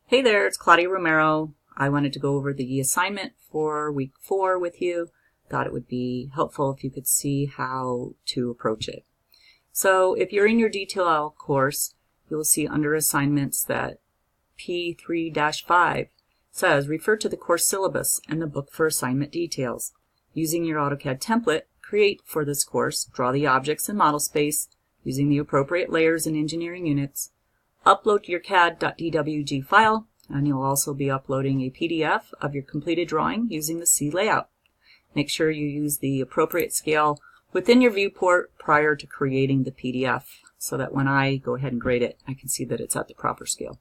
Hey there, it's Claudia Romero. I wanted to go over the assignment for week 4 with you. Thought it would be helpful if you could see how to approach it. So if you're in your detail course, you'll see under assignments that P3-5 says refer to the course syllabus and the book for assignment details. Using your AutoCAD template, create for this course, draw the objects in model space using the appropriate layers and engineering units. Upload your CAD.dwg file, and you'll also be uploading a PDF of your completed drawing using the C layout. Make sure you use the appropriate scale within your viewport prior to creating the PDF so that when I go ahead and grade it, I can see that it's at the proper scale.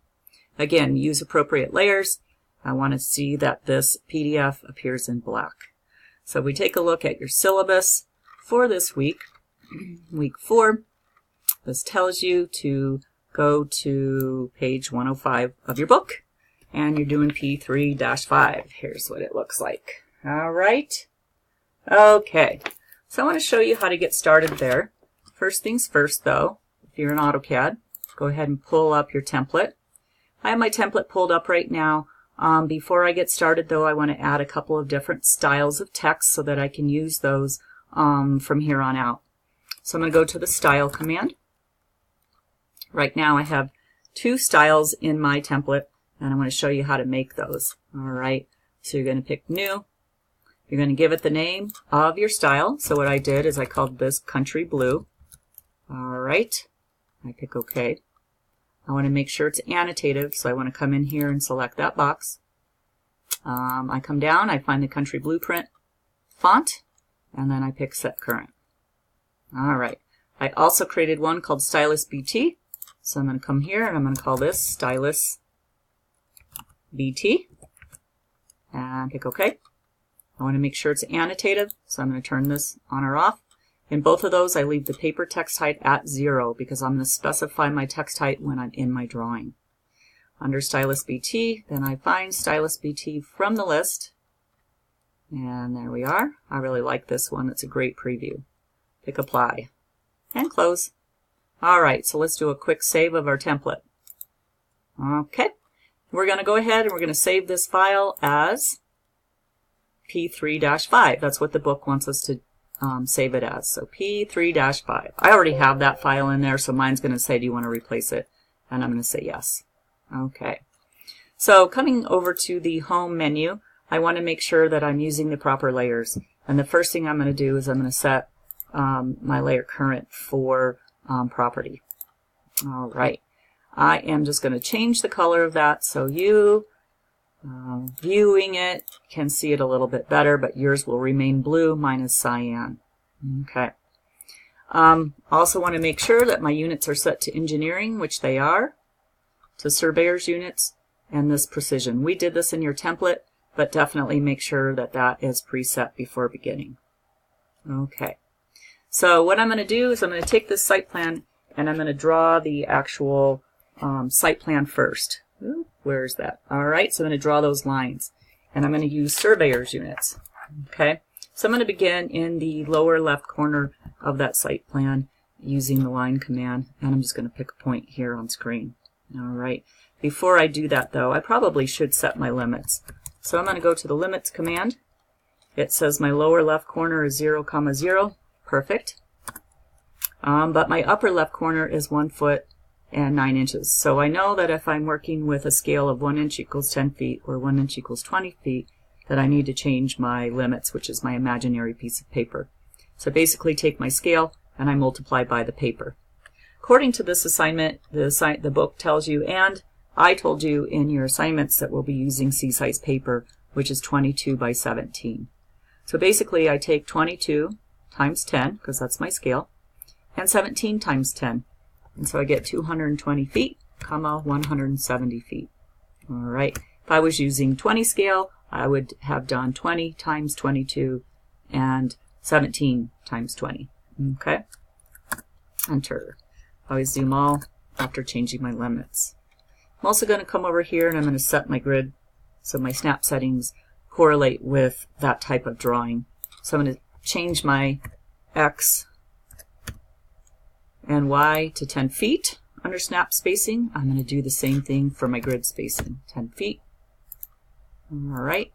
Again, use appropriate layers. I want to see that this PDF appears in black. So we take a look at your syllabus for this week, week 4. This tells you to go to page 105 of your book, and you're doing P3-5. Here's what it looks like. All right. Okay. So I want to show you how to get started there. First things first, though, if you're in AutoCAD, go ahead and pull up your template. I have my template pulled up right now. Before I get started, though, I want to add a couple of different styles of text so that I can use those from here on out. So I'm going to go to the Style command. Right now I have 2 styles in my template, and I'm going to show you how to make those. All right, so you're going to pick New. You're going to give it the name of your style. So what I did is I called this Country Blue. All right, I pick OK. I want to make sure it's annotative, so I want to come in here and select that box. I come down, I find the Country Blueprint font, and then I pick Set Current. All right, I also created one called Stylus BT. So I'm going to come here and I'm going to call this Stylus BT and pick OK. I want to make sure it's annotative, so I'm going to turn this on or off. In both of those, I leave the paper text height at 0 because I'm going to specify my text height when I'm in my drawing. Under Stylus BT, then I find Stylus BT from the list. And there we are. I really like this one. It's a great preview. Pick Apply and Close. All right, so let's do a quick save of our template. Okay, we're going to go ahead and we're going to save this file as P3-5. That's what the book wants us to save it as. So P3-5. I already have that file in there, so mine's going to say, do you want to replace it? And I'm going to say yes. Okay. So coming over to the Home menu, I want to make sure that I'm using the proper layers. And the first thing I'm going to do is I'm going to set my layer current for property. All right, I am just going to change the color of that so you viewing it can see it a little bit better, but yours will remain blue. Mine is cyan. Okay. Also want to make sure that my units are set to engineering, which they are, to surveyor's units, and this precision. We did this in your template, but definitely make sure that that is preset before beginning. Okay. So what I'm going to do is I'm going to take this site plan and I'm going to draw the actual site plan first. Ooh, where is that? All right, so I'm going to draw those lines. And I'm going to use surveyor's units. Okay, so I'm going to begin in the lower left corner of that site plan using the line command. And I'm just going to pick a point here on screen. All right, before I do that, though, I probably should set my limits. So I'm going to go to the limits command. It says my lower left corner is 0, 0. Perfect. But my upper left corner is 1 foot and 9 inches. So I know that if I'm working with a scale of 1 inch equals 10 feet or 1 inch equals 20 feet, that I need to change my limits, which is my imaginary piece of paper. So basically take my scale and I multiply by the paper. According to this assignment, the book tells you, and I told you in your assignments, that we'll be using C-size paper, which is 22 by 17. So basically I take 22 times 10, because that's my scale, and 17 times 10. And so I get 220 feet, 170 feet. All right. If I was using 20 scale, I would have done 20 times 22 and 17 times 20. Okay. Enter. I always zoom all after changing my limits. I'm also going to come over here and I'm going to set my grid so my snap settings correlate with that type of drawing. So I'm going to change my X and Y to 10 feet. under snap spacing, I'm going to do the same thing for my grid spacing, 10 feet. All right.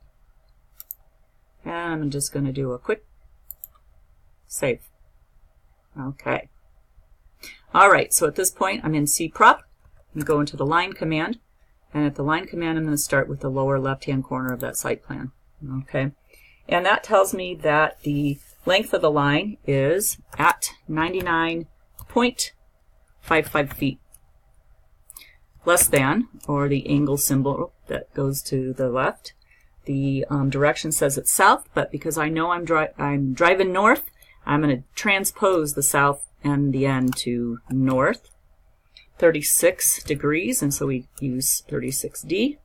And I'm just going to do a quick save. Okay. All right, so at this point, I'm in cprop. I'm going to go into the line command. And at the line command, I'm going to start with the lower left-hand corner of that site plan. Okay. And that tells me that the length of the line is at 99.55 feet. Less than, or the angle symbol that goes to the left. The direction says it's south, but because I know I'm driving north, I'm going to transpose the south and the end to north. 36 degrees, and so we use 36D.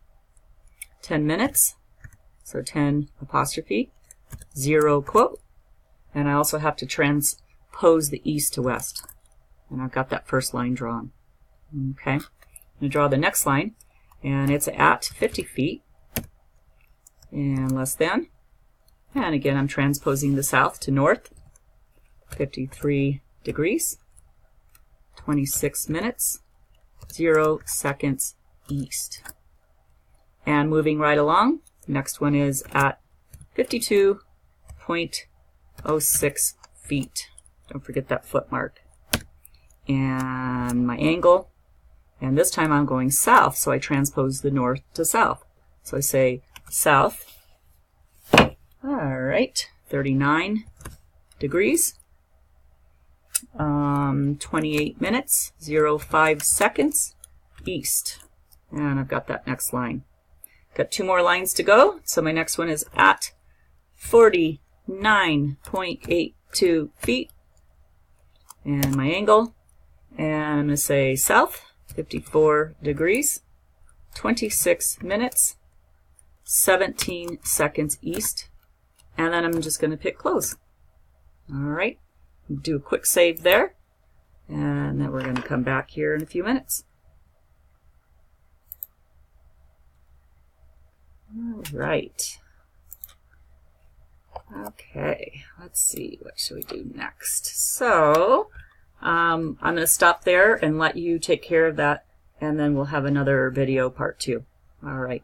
10 minutes, so 10 apostrophe, 0 quote. And I also have to transpose the east to west. And I've got that first line drawn. Okay, I'm going to draw the next line, and it's at 50 feet and less than. And again, I'm transposing the south to north, 53 degrees, 26 minutes, 0 seconds east. And moving right along, next one is at 52.06 feet. Don't forget that foot mark. And my angle, and this time I'm going south, so I transpose the north to south. So I say south. All right, 39 degrees, 28 minutes, 05 seconds east. And I've got that next line. Got 2 more lines to go, so my next one is at 49.82 feet. And my angle, and I'm going to say south, 54 degrees, 26 minutes, 17 seconds east. And then I'm just going to pick close. All right, do a quick save there. And then we're going to come back here in a few minutes. All right. Okay, let's see, what should we do next? So, I'm going to stop there and let you take care of that, and then we'll have another video part 2. All right.